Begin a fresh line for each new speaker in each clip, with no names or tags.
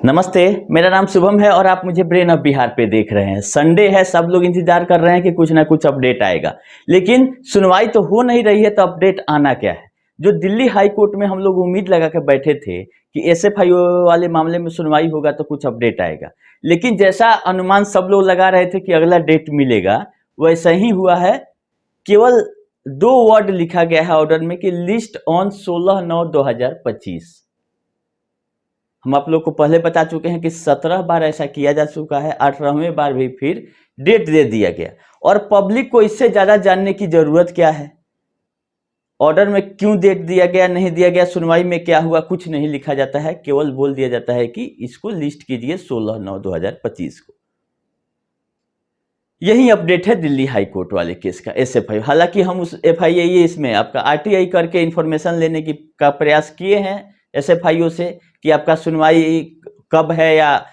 नमस्ते। मेरा नाम शुभम है और आप मुझे ब्रेन ऑफ बिहार पे देख रहे हैं। संडे है, सब लोग इंतजार कर रहे हैं कि कुछ ना कुछ अपडेट आएगा, लेकिन सुनवाई तो हो नहीं रही है, तो अपडेट आना क्या है। जो दिल्ली हाई कोर्ट में हम लोग उम्मीद लगा के बैठे थे कि एसएफआई वाले मामले में सुनवाई होगा तो कुछ अपडेट आएगा, लेकिन जैसा अनुमान सब लोग लगा रहे थे कि अगला डेट मिलेगा, वैसा ही हुआ है। केवल दो वर्ड लिखा गया है ऑर्डर में कि लिस्ट ऑन 16/9/2025। हम आप लोग को पहले बता चुके हैं कि 17 बार ऐसा किया जा चुका है, 18वें बार भी फिर डेट दे दिया गया। और पब्लिक को इससे ज्यादा जानने की जरूरत क्या है? ऑर्डर में क्यों डेट दिया गया, नहीं दिया गया, सुनवाई में क्या हुआ, कुछ नहीं लिखा जाता है। केवल बोल दिया जाता है कि इसको लिस्ट कीजिए 16/9/2025 को। यही अपडेट है दिल्ली हाई कोर्ट वाले केस का, एसएफआई। हालांकि हम उस एफआईए इसमें आपका आरटीआई करके इंफॉर्मेशन लेने की का प्रयास किए हैं एसएफआईओ से कि आपका सुनवाई कब है, या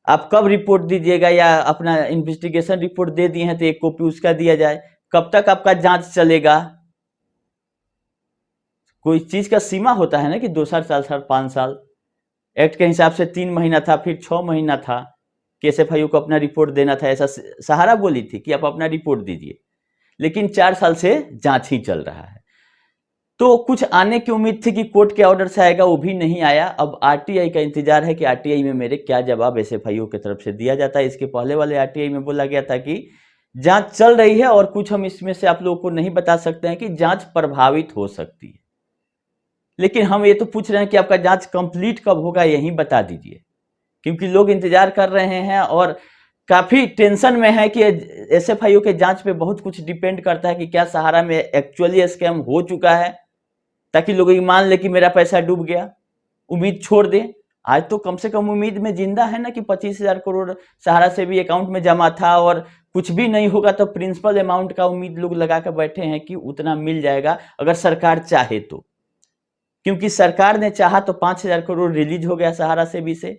आप कब रिपोर्ट दीजिएगा, या अपना इन्वेस्टिगेशन रिपोर्ट दे दिए हैं तो एक कॉपी उसका दिया जाए। कब तक आपका जांच चलेगा? कोई चीज का सीमा होता है ना कि 2 साल, 4 साल, 5 साल। एक्ट के हिसाब से 3 महीना था, फिर 6 महीना था कि एसएफआईओ को अपना रिपोर्ट देना था। ऐसा सहारा बोली थी कि आप अपना रिपोर्ट दीजिए, लेकिन 4 साल से जांच ही चल रहा है। तो कुछ आने की उम्मीद थी कि कोर्ट के ऑर्डर से आएगा, वो भी नहीं आया। अब आरटीआई का इंतजार है कि आरटीआई में मेरे क्या जवाब एसएफआईओ की तरफ से दिया जाता है। इसके पहले वाले आरटीआई में बोला गया था कि जांच चल रही है और कुछ हम इसमें से आप लोगों को नहीं बता सकते हैं कि जांच प्रभावित हो सकती है। लेकिन हम ये तो पूछ रहे हैं कि आपका जांच कंप्लीट कब होगा, यही बता दीजिए, क्योंकि लोग इंतजार कर रहे हैं और काफी टेंशन में है कि एसएफआईओ के जांच पे बहुत कुछ डिपेंड करता है कि क्या सहारा में एक्चुअली स्कैम हो चुका है, ताकि लोग ये मान ले कि मेरा पैसा डूब गया, उम्मीद छोड़ दें। आज तो कम से कम उम्मीद में जिंदा है ना कि 25,000 करोड़ सहारा से भी अकाउंट में जमा था, और कुछ भी नहीं होगा तो प्रिंसिपल अमाउंट का उम्मीद लोग लगा कर बैठे हैं कि उतना मिल जाएगा अगर सरकार चाहे तो। क्योंकि सरकार ने चाहा तो 5,000 करोड़ रिलीज हो गया सहारा से भी से।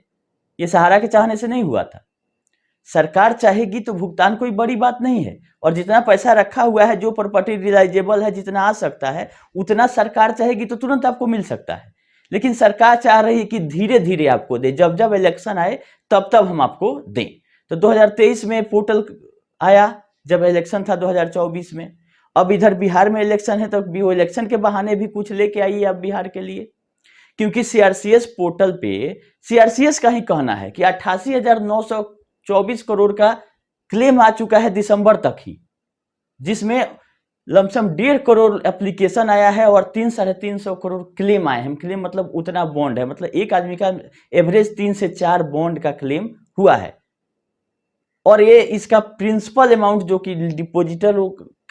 ये सहारा के चाहने से नहीं हुआ था। सरकार चाहेगी तो भुगतान कोई बड़ी बात नहीं है, और जितना पैसा रखा हुआ है, जो प्रॉपर्टी रिलाइजेबल है, जितना आ सकता है उतना सरकार चाहेगी तो तुरंत आपको मिल सकता है। लेकिन सरकार चाह रही है कि धीरे धीरे आपको दे, जब जब इलेक्शन आए तब तब हम आपको दें। तो 2023 में पोर्टल आया, जब इलेक्शन था 2024 में। अब इधर बिहार में इलेक्शन है, तो वो इलेक्शन के बहाने भी कुछ लेके आइए आप बिहार के लिए। क्योंकि सीआरसीएस पोर्टल पे सीआरसीएस का ही कहना है कि 88,924 करोड़ का क्लेम आ चुका है दिसंबर तक ही, जिसमें लमसम 1.5 करोड़ एप्लीकेशन आया है और 300-350 करोड़ क्लेम आए हैं। क्लेम मतलब उतना बॉन्ड है, मतलब एक आदमी का एवरेज 3 से 4 बॉन्ड का क्लेम हुआ है। और ये इसका प्रिंसिपल अमाउंट जो कि डिपोजिटर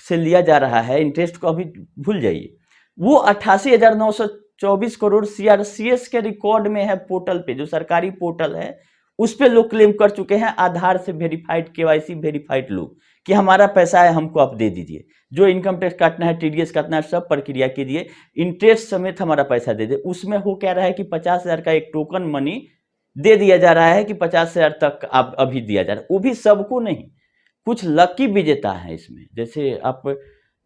से लिया जा रहा है, इंटरेस्ट को अभी भूल जाइए, वो 88,924 करोड़ सीआरसीएस के रिकॉर्ड में है। पोर्टल पे, जो सरकारी पोर्टल है, उस पे लोग क्लेम कर चुके हैं, आधार से वेरीफाइड, केवाईसी वेरीफाइड लोग, कि हमारा पैसा है, हमको आप दे दीजिए। जो इनकम टैक्स काटना है, टीडीएस काटना है, सब प्रक्रिया कीजिए, इंटरेस्ट समेत हमारा पैसा दे दे। उसमें हो क्या रहा है कि 50,000 का एक टोकन मनी दे दिया जा रहा है कि 50,000 तक आप अभी दिया जा रहा है। वो भी सबको नहीं, कुछ लकी विजेता है इसमें। जैसे आप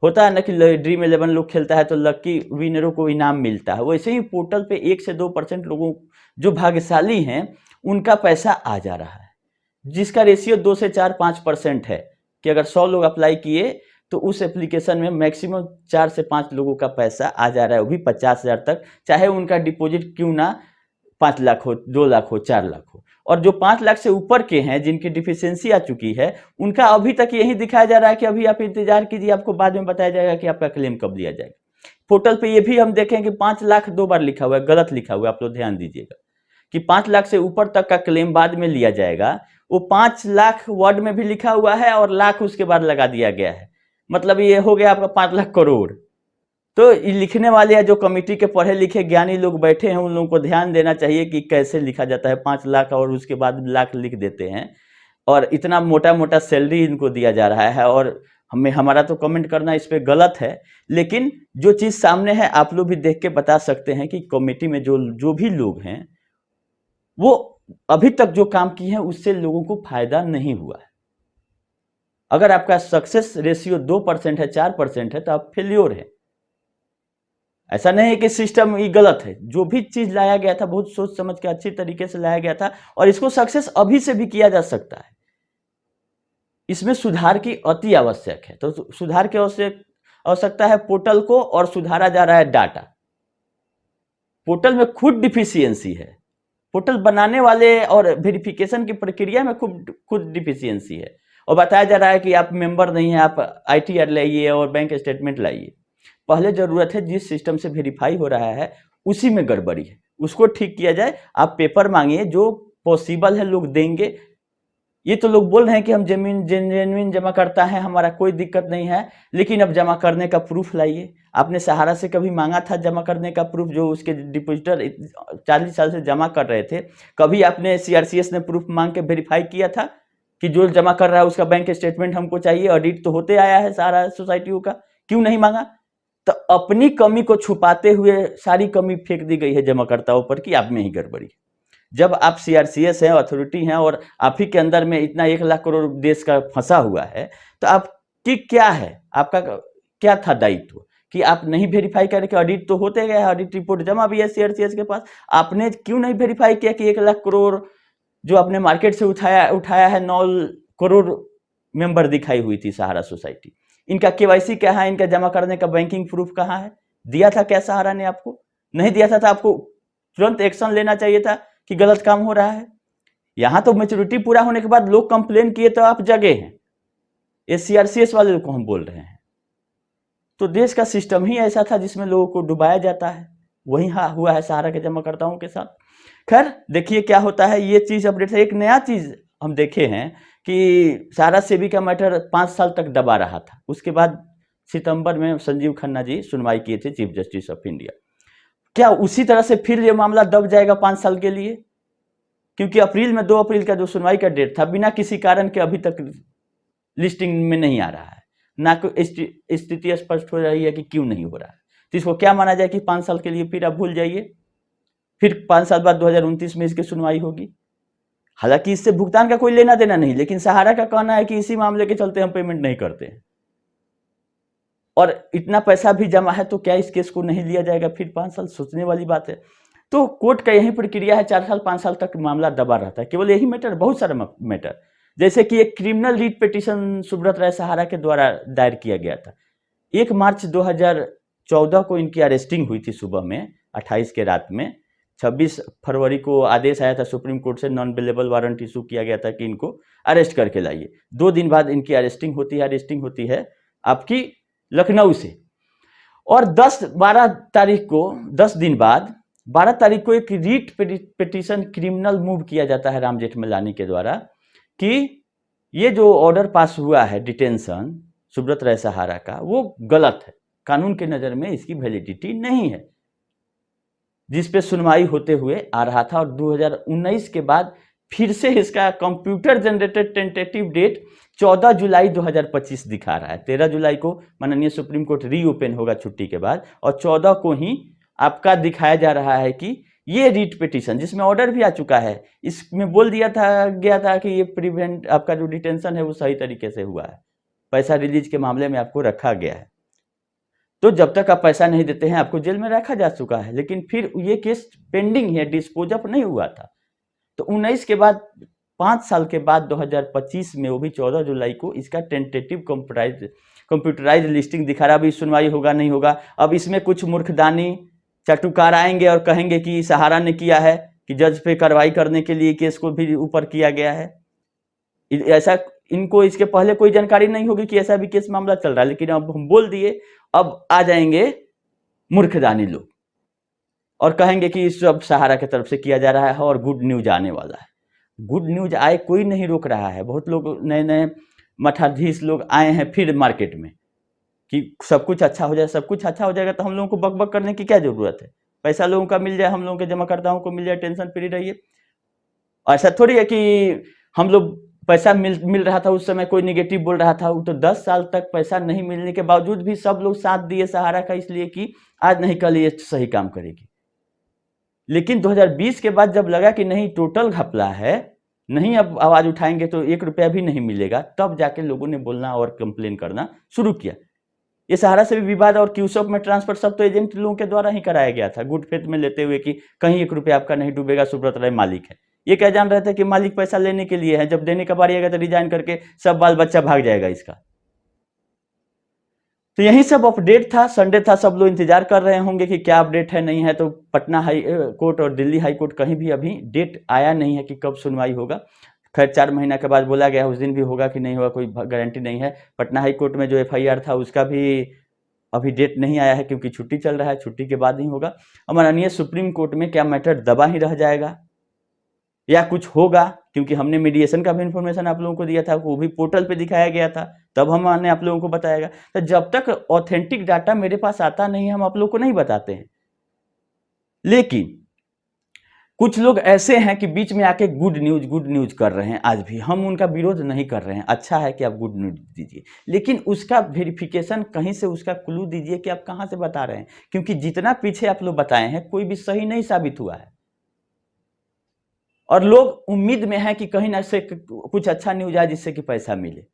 होता है ना कि ड्रीम 11 लोग खेलता है तो लकी विनरों को इनाम मिलता है, वैसे ही पोर्टल पे 1 से 2% लोगों जो भाग्यशाली हैं उनका पैसा आ जा रहा है, जिसका रेशियो 2 से 4-5% है। कि अगर 100 लोग अप्लाई किए तो उस एप्लीकेशन में मैक्सिमम 4 से 5 लोगों का पैसा आ जा रहा है, वो भी 50,000 तक, चाहे उनका डिपॉजिट क्यों ना 5 लाख हो, 2 लाख हो, 4 लाख हो। और जो 5 लाख से ऊपर के हैं, जिनकी डिफिशियंसी आ चुकी है, उनका अभी तक यही दिखाया जा रहा है कि अभी आप इंतजार कीजिए, आपको बाद में बताया जाएगा कि आपका क्लेम कब लिया जाएगा। पोर्टल पे ये भी हम देखें कि 5 लाख 2 बार लिखा हुआ है, गलत लिखा हुआ है, आप लोग ध्यान दीजिएगा कि 5 लाख से ऊपर तक का क्लेम बाद में लिया जाएगा। वो 5 लाख वर्ड में भी लिखा हुआ है और लाख उसके बाद लगा दिया गया है, मतलब ये हो गया आपका 5 लाख करोड़। तो लिखने वाले या जो कमेटी के पढ़े लिखे ज्ञानी लोग बैठे हैं, उन लोगों को ध्यान देना चाहिए कि कैसे लिखा जाता है 5 लाख और उसके बाद लाख लिख देते हैं, और इतना मोटा मोटा सैलरी इनको दिया जा रहा है। और हमारा तो कमेंट करना इस पे गलत है, लेकिन जो चीज सामने है आप लोग भी देख के बता सकते हैं कि कमेटी में जो भी लोग हैं, वो अभी तक जो काम किए हैं उससे लोगों को फायदा नहीं हुआ है। अगर आपका सक्सेस रेशियो 2% है, 4% है, तो आप फेल्योर है। ऐसा नहीं है कि सिस्टम ये गलत है, जो भी चीज लाया गया था बहुत सोच समझ के अच्छी तरीके से लाया गया था और इसको सक्सेस अभी से भी किया जा सकता है। इसमें सुधार की अति आवश्यक है। तो सुधार की आवश्यकता है पोर्टल को, और सुधारा जा रहा है डाटा। पोर्टल में खुद डिफिशियंसी है, पोर्टल बनाने वाले और वेरिफिकेशन की प्रक्रिया में खुद डिफिशियंसी है, और बताया जा रहा है कि आप मेंबर नहीं है, आप ITR लाइए और बैंक स्टेटमेंट लाइए। पहले जरूरत है जिस सिस्टम से वेरीफाई हो रहा है उसी में गड़बड़ी है, उसको ठीक किया जाए। आप पेपर मांगिए, जो पॉसिबल है लोग देंगे। ये तो लोग बोल रहे हैं कि हम जेन्युइन जमा करता है, हमारा कोई दिक्कत नहीं है, लेकिन अब जमा करने का प्रूफ लाइए। आपने सहारा से कभी मांगा था जमा करने का प्रूफ, जो उसके डिपॉजिटर 40 साल से जमा कर रहे थे? कभी आपने CRCS ने प्रूफ मांग के वेरीफाई किया था कि जो जमा कर रहा है उसका बैंक स्टेटमेंट हमको चाहिए? ऑडिट तो होते आया है सहारा सोसाइटियों का, क्यों नहीं मांगा? तो अपनी कमी को छुपाते हुए सारी कमी फेंक दी गई है जमाकर्ताओं पर कि आप में ही गड़बड़ी। जब आप CRCS हैं, अथॉरिटी हैं, और आप ही के अंदर में इतना 1 लाख करोड़ देश का फंसा हुआ है, तो आपकी क्या है, आपका क्या था दायित्व कि आप नहीं वेरीफाई करके? ऑडिट तो होते गए, ऑडिट रिपोर्ट जमा भी है CRCS के पास, आपने क्यों नहीं वेरीफाई किया कि 1 लाख करोड़ जो आपने मार्केट से उठाया है, 9 करोड़ मेंबर दिखाई हुई थी सहारा सोसाइटी, इनका KYC क्या है, इनका जमा करने का बैंकिंग प्रूफ कहाँ है? दिया था क्या सहारा ने आपको? नहीं दिया था, तो आपको तुरंत एक्शन लेना चाहिए था कि गलत काम हो रहा है। यहां तो मैच्योरिटी पूरा होने के बाद लोग कंप्लेन किए तो आप जगे हैं, ये CRCS वाले को हम बोल रहे हैं। तो देश का सिस्टम ही ऐसा था जिसमें लोगों को डुबाया जाता है, वही हुआ है सहारा के जमाकर्ताओं के साथ। खैर देखिए क्या होता है, ये चीज अपडेट है। एक नया चीज हम देखे हैं कि सहारा सेबी का मैटर 5 साल तक दबा रहा था, उसके बाद सितंबर में संजीव खन्ना जी सुनवाई किए थे, चीफ जस्टिस ऑफ इंडिया। क्या उसी तरह से फिर ये मामला दब जाएगा 5 साल के लिए? क्योंकि अप्रैल में 2 अप्रैल का जो सुनवाई का डेट था, बिना किसी कारण के अभी तक लिस्टिंग में नहीं आ रहा है, ना कोई स्थिति स्पष्ट हो रही है कि क्यों नहीं हो रहा है। तो इसको क्या माना जाए कि 5 साल के लिए फिर आप भूल जाइए, फिर 5 साल बाद 2029 में इसकी सुनवाई होगी। हालांकि इससे भुगतान का कोई लेना देना नहीं, लेकिन सहारा का कहना है कि इसी मामले के चलते हम पेमेंट नहीं करते हैं, और इतना पैसा भी जमा है, तो क्या इस केस को नहीं लिया जाएगा फिर 5 साल? सोचने वाली बात है। तो कोर्ट का यही प्रक्रिया है, 4 साल 5 साल तक मामला दबा रहता है। केवल यही मैटर, बहुत सारा मैटर, जैसे कि एक क्रिमिनल रीट पिटीशन सुब्रत राय सहारा के द्वारा दायर किया गया था। 1 मार्च 2014 को इनकी अरेस्टिंग हुई थी सुबह में, 28 के रात में। 26 फरवरी को आदेश आया था सुप्रीम कोर्ट से, नॉन बेलेबल वारंट इशू किया गया था कि इनको अरेस्ट करके लाइए। 2 दिन बाद इनकी अरेस्टिंग होती है आपकी लखनऊ से, और 10-12 तारीख को, 10 दिन बाद 12 तारीख को एक रीट पिटीशन क्रिमिनल मूव किया जाता है राम जेठमलानी के द्वारा कि ये जो ऑर्डर पास हुआ है डिटेंशन सुब्रत राय सहारा का, वो गलत है, कानून के नजर में इसकी वैलिडिटी नहीं है, जिस पे सुनवाई होते हुए आ रहा था। और 2019 के बाद फिर से इसका कंप्यूटर जनरेटेड टेंटेटिव डेट 14 जुलाई 2025 दिखा रहा है। 13 जुलाई को माननीय सुप्रीम कोर्ट रीओपन होगा छुट्टी के बाद, और 14 को ही आपका दिखाया जा रहा है कि ये रीट पिटीशन, जिसमें ऑर्डर भी आ चुका है, इसमें बोल दिया गया था कि ये प्रिवेंट आपका जो डिटेंशन है वो सही तरीके से हुआ है, पैसा रिलीज के मामले में आपको रखा गया है। तो जब तक आप पैसा नहीं देते हैं आपको जेल में रखा जा चुका है, लेकिन फिर ये केस पेंडिंग है, डिस्पोज ऑफ नहीं हुआ था। तो 19 के बाद 5 साल के बाद 2025 में, वो भी 14 जुलाई को, इसका टेंटेटिव कंप्यूटराइज लिस्टिंग दिखा रहा। अभी सुनवाई होगा नहीं होगा। अब इसमें कुछ मूर्खदानी चाटुकार आएंगे और कहेंगे कि सहारा ने किया है, कि जज पे कार्रवाई करने के लिए केस को भी ऊपर किया गया है। ऐसा इनको इसके पहले कोई जानकारी नहीं होगी कि ऐसा भी केस मामला चल रहा है, लेकिन अब हम बोल दिए, अब आ जाएंगे मूर्खदानी लोग और कहेंगे कि सब सहारा की तरफ से किया जा रहा है और गुड न्यूज आने वाला है। गुड न्यूज आए, कोई नहीं रोक रहा है। बहुत लोग नए मठाधीश लोग आए हैं फिर मार्केट में कि सब कुछ अच्छा हो जाए, सब कुछ अच्छा हो जाएगा तो हम लोगों को बक बक करने की क्या जरूरत है? पैसा लोगों का मिल जाए, हम लोगों के जमाकर्ताओं को मिल जाए, टेंशन फ्री रहिए। ऐसा थोड़ी है कि हम लोग पैसा मिल रहा था उस समय कोई निगेटिव बोल रहा था। वो तो 10 साल तक पैसा नहीं मिलने के बावजूद भी सब लोग साथ दिए सहारा का, इसलिए कि आज नहीं कल ये सही काम करेगी। लेकिन 2020 के बाद जब लगा कि नहीं टोटल घपला है, नहीं अब आवाज उठाएंगे तो 1 रुपया भी नहीं मिलेगा, तब जाके लोगों ने बोलना और कंप्लेन करना शुरू किया। ये सहारा से भी विवाद और क्यूसॉप में ट्रांसफर सब तो एजेंट लोगों के द्वारा ही कराया गया था, गुड फेथ में लेते हुए कि कहीं 1 रुपया आपका नहीं डूबेगा, सुब्रत राय मालिक है। ये क्या जान रहे थे कि मालिक पैसा लेने के लिए है, जब देने का बारी आएगा तो रिजाइन करके सब बाल बच्चा भाग जाएगा इसका। तो यही सब अपडेट था, संडे था, सब लोग इंतजार कर रहे होंगे कि क्या अपडेट है नहीं है। तो पटना हाई कोर्ट और दिल्ली हाई कोर्ट कहीं भी अभी डेट आया नहीं है कि कब सुनवाई होगा। खैर 4 महीना के बाद बोला गया, उस दिन भी होगा कि नहीं होगा कोई गारंटी नहीं है। पटना हाई कोर्ट में जो एफआईआर था उसका भी अभी डेट नहीं आया है, क्योंकि छुट्टी चल रहा है, छुट्टी के बाद ही होगा। और माननीय सुप्रीम कोर्ट में क्या मैटर दबा ही रह जाएगा या कुछ होगा, क्योंकि हमने मीडिएशन का भी इन्फॉर्मेशन आप लोगों को दिया था, वो भी पोर्टल पे दिखाया गया था, तब हमने आप लोगों को बताएगा। तो जब तक ऑथेंटिक डाटा मेरे पास आता नहीं है, हम आप लोगों को नहीं बताते हैं। लेकिन कुछ लोग ऐसे हैं कि बीच में आके गुड न्यूज कर रहे हैं। आज भी हम उनका विरोध नहीं कर रहे हैं, अच्छा है कि आप गुड न्यूज दीजिए, लेकिन उसका वेरिफिकेशन कहीं से, उसका क्लू दीजिए कि आप कहां से बता रहे हैं, क्योंकि जितना पीछे आप लोग बताए हैं कोई भी सही नहीं साबित हुआ है। और लोग उम्मीद में है कि कहीं ना से कुछ अच्छा न्यूज आए जिससे कि पैसा मिले।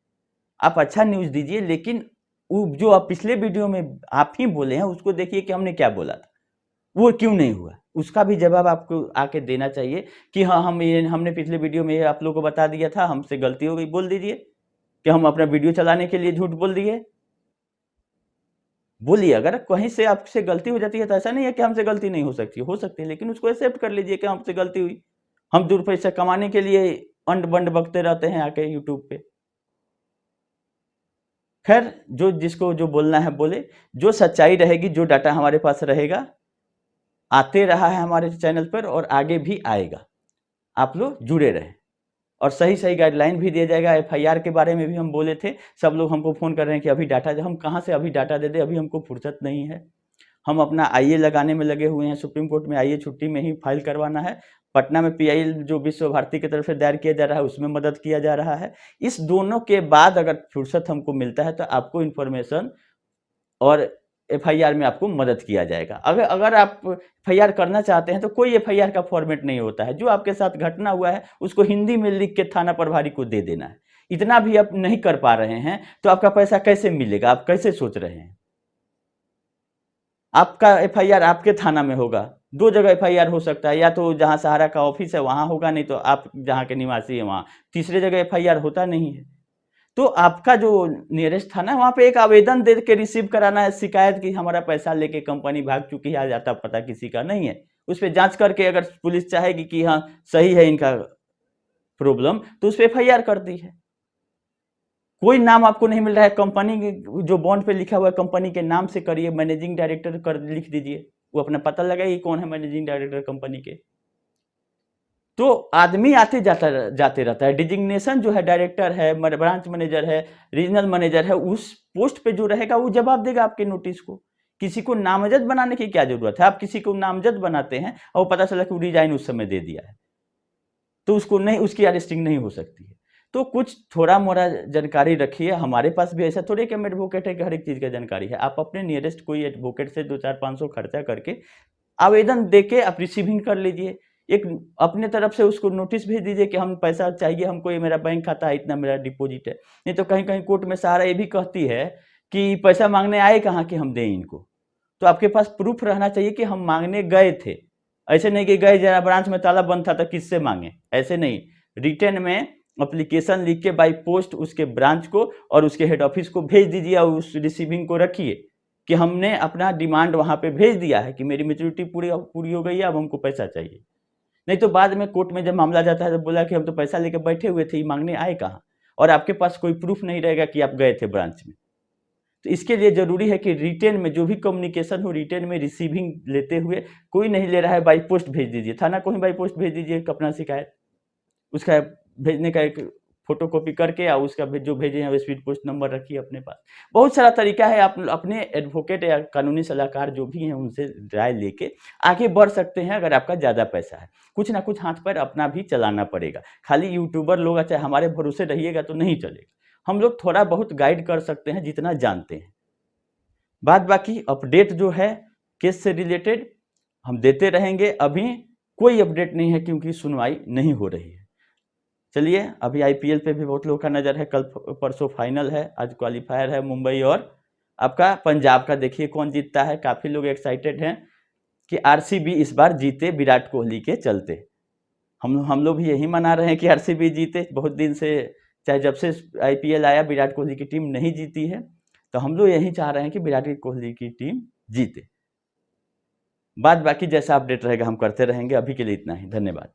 आप अच्छा न्यूज दीजिए, लेकिन जो आप पिछले वीडियो में आप ही बोले हैं उसको देखिए कि हमने क्या बोला था, वो क्यों नहीं हुआ, उसका भी जवाब आपको आके देना चाहिए कि हाँ हमने पिछले वीडियो में आप लोगों को बता दिया था, हमसे गलती हो गई, बोल दीजिए कि हम अपना वीडियो चलाने के लिए झूठ बोल दिए। बोलिए, अगर कहीं से आपसे गलती हो जाती है तो ऐसा नहीं है कि हमसे गलती नहीं हो सकती, हो सकती है, लेकिन उसको एक्सेप्ट कर लीजिए कि हमसे गलती हुई। हम 2 पैसा कमाने के लिए अंड बंड बकते रहते हैं आके यूट्यूब पे। खैर, जो जिसको जो बोलना है बोले, जो सच्चाई रहेगी, जो डाटा हमारे पास रहेगा, आते रहा है हमारे चैनल पर और आगे भी आएगा। आप लोग जुड़े रहें और सही गाइडलाइन भी दिया जाएगा। एफआईआर के बारे में भी हम बोले थे, सब लोग हमको फ़ोन कर रहे हैं कि अभी डाटा, हम कहाँ से अभी डाटा दे दें, अभी हमको फुर्सत नहीं है। हम अपना आईए लगाने में लगे हुए हैं, सुप्रीम कोर्ट में आईए छुट्टी में ही फाइल करवाना है। पटना में पीआई जो विश्व भारती की तरफ से दायर किया जा रहा है उसमें मदद किया जा रहा है। इस दोनों के बाद अगर फुर्सत हमको मिलता है तो आपको इन्फॉर्मेशन और एफआईआर में आपको मदद किया जाएगा। अगर आप एफआईआर करना चाहते हैं तो कोई एफआईआर का फॉर्मेट नहीं होता है, जो आपके साथ घटना हुआ है उसको हिंदी में लिख के थाना प्रभारी को दे देना है। इतना भी आप नहीं कर पा रहे हैं तो आपका पैसा कैसे मिलेगा, आप कैसे सोच रहे हैं? आपका एफआईआर आपके थाना में होगा, 2 जगह एफआईआर हो सकता है, या तो जहां सहारा का ऑफिस है वहां होगा, नहीं तो आप जहां के निवासी है वहां। तीसरे जगह एफआईआर होता नहीं है। तो आपका जो नियरेस्ट थाना है वहाँ पे एक आवेदन दे के रिसीव कराना है शिकायत कि हमारा पैसा लेके कंपनी भाग चुकी है, आज आता पता किसी का नहीं है। उस पे जांच करके अगर पुलिस चाहेगी कि हाँ सही है इनका प्रॉब्लम, तो उस पे एफआईआर करती है। कोई नाम आपको नहीं मिल रहा है, कंपनी जो बॉन्ड पे लिखा हुआ है कंपनी के नाम से करिए, मैनेजिंग डायरेक्टर कर लिख दीजिए, वो अपना पता लगाइए कौन है मैनेजिंग डायरेक्टर कंपनी के। तो आदमी आते जाते रहता है। डिजिग्नेशन जो है, डायरेक्टर है, ब्रांच मैनेजर है, रीजनल मैनेजर है, उस पोस्ट पे जो रहेगा वो जवाब देगा आपके नोटिस को। किसी को नामजद बनाने की क्या जरूरत है? आप किसी को नामजद बनाते हैं और पता चला कि वो रिजाइन उस समय दे दिया है, तो उसको नहीं, उसकी अरेस्टिंग नहीं हो सकती है। तो कुछ थोड़ा मोड़ा जानकारी रखिए। हमारे पास भी ऐसा थोड़ी कि हम एडवोकेट है कि हर एक चीज का जानकारी है। आप अपने नियरेस्ट कोई एडवोकेट से 2-4-500 खर्चा करके आवेदन देके आप रिसीविंग कर लीजिए। एक अपने तरफ से उसको नोटिस भेज दीजिए कि हम पैसा चाहिए हमको, ये मेरा बैंक खाता है, इतना मेरा डिपॉजिट है। नहीं तो कहीं कहीं कोर्ट में सहारा ये भी कहती है कि पैसा मांगने आए कहाँ कि हम दें इनको। तो आपके पास प्रूफ रहना चाहिए कि हम मांगने गए थे। ऐसे नहीं कि गए जरा ब्रांच में ताला बंद था तो किससे मांगे, ऐसे नहीं। रिटर्न में एप्लीकेशन लिख के बाई पोस्ट उसके ब्रांच को और उसके हेड ऑफिस को भेज दीजिए और उस रिसीविंग को रखिए कि हमने अपना डिमांड वहां पे भेज दिया है कि मेरी मेच्योरिटी पूरी हो गई है, अब हमको पैसा चाहिए। नहीं तो बाद में कोर्ट में जब मामला जाता है तो बोला कि हम तो पैसा लेके बैठे हुए थे, मांगने आए कहाँ, और आपके पास कोई प्रूफ नहीं रहेगा कि आप गए थे ब्रांच में। तो इसके लिए जरूरी है कि रिटेन में जो भी कम्युनिकेशन हो, रिटेन में रिसीविंग लेते हुए, कोई नहीं ले रहा है बाई पोस्ट भेज दीजिए, थाना को ही बाई पोस्ट भेज दीजिए अपना शिकायत। उसका भेजने का एक फोटोकॉपी करके या उसका जो भेजे हैं स्पीड पोस्ट नंबर रखिए अपने पास। बहुत सारा तरीका है, आप अपने एडवोकेट या कानूनी सलाहकार जो भी हैं उनसे राय लेके आगे बढ़ सकते हैं। अगर आपका ज़्यादा पैसा है, कुछ ना कुछ हाथ पैर अपना भी चलाना पड़ेगा। खाली यूट्यूबर लोग चाहे हमारे भरोसे रहिएगा तो नहीं चलेगा। हम लोग थोड़ा बहुत गाइड कर सकते हैं जितना जानते हैं। बाद बाकी अपडेट जो है केस से रिलेटेड हम देते रहेंगे। अभी कोई अपडेट नहीं है क्योंकि सुनवाई नहीं हो रही है। चलिए, अभी आईपीएल पे भी बहुत लोगों का नज़र है। कल परसों फाइनल है, आज क्वालिफायर है मुंबई और आपका पंजाब का देखिए कौन जीतता है, काफ़ी लोग एक्साइटेड हैं कि आरसीबी इस बार जीते विराट कोहली के चलते। हम लोग भी यही मना रहे हैं कि आरसीबी जीते, बहुत दिन से, चाहे जब से आईपीएल आया विराट कोहली की टीम नहीं जीती है, तो हम लोग यही चाह रहे हैं कि विराट कोहली की टीम जीते। बाकी जैसा अपडेट रहेगा हम करते रहेंगे, अभी के लिए इतना ही, धन्यवाद।